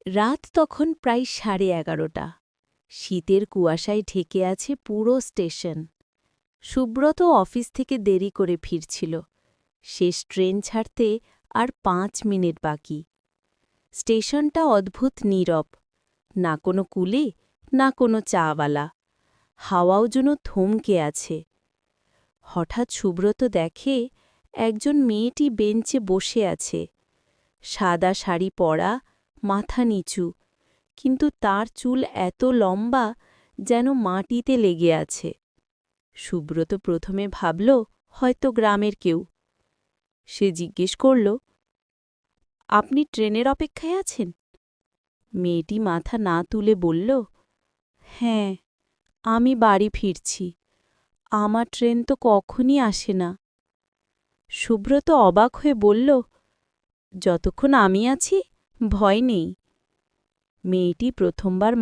রাত তখন প্রায় 11:30। শীতের কুয়াশায় ঢেকে আছে পুরো স্টেশন। সুব্রত অফিস থেকে দেরি করে ফিরছিল। শেষ ট্রেন ছাড়তে আর 5 মিনিট বাকি। স্টেশনটা অদ্ভুত নীরব, না কোনো কুলি, না কোনো চাওয়ালা। হাওয়াও যেন থমকে আছে। হঠাৎ সুব্রত দেখে একজন মেয়েটি বেঞ্চে বসে আছে। সাদা শাড়ি পরা, মাথা নিচু, কিন্তু তার চুল এত লম্বা যেন মাটিতে লেগে আছে। সুব্রত প্রথমে ভাবল হয়তো গ্রামের কেউ। সে জিজ্ঞেস করল, আপনি ট্রেনের অপেক্ষায় আছেন? মেয়েটি মাথা না তুলে বলল, হ্যাঁ, আমি বাড়ি ফিরছি। আমার ট্রেন তো কখনই আসে না। সুব্রত অবাক হয়ে বলল, যতক্ষণ আমি আছি ভয় নেই। মেয়েটি প্রথমবার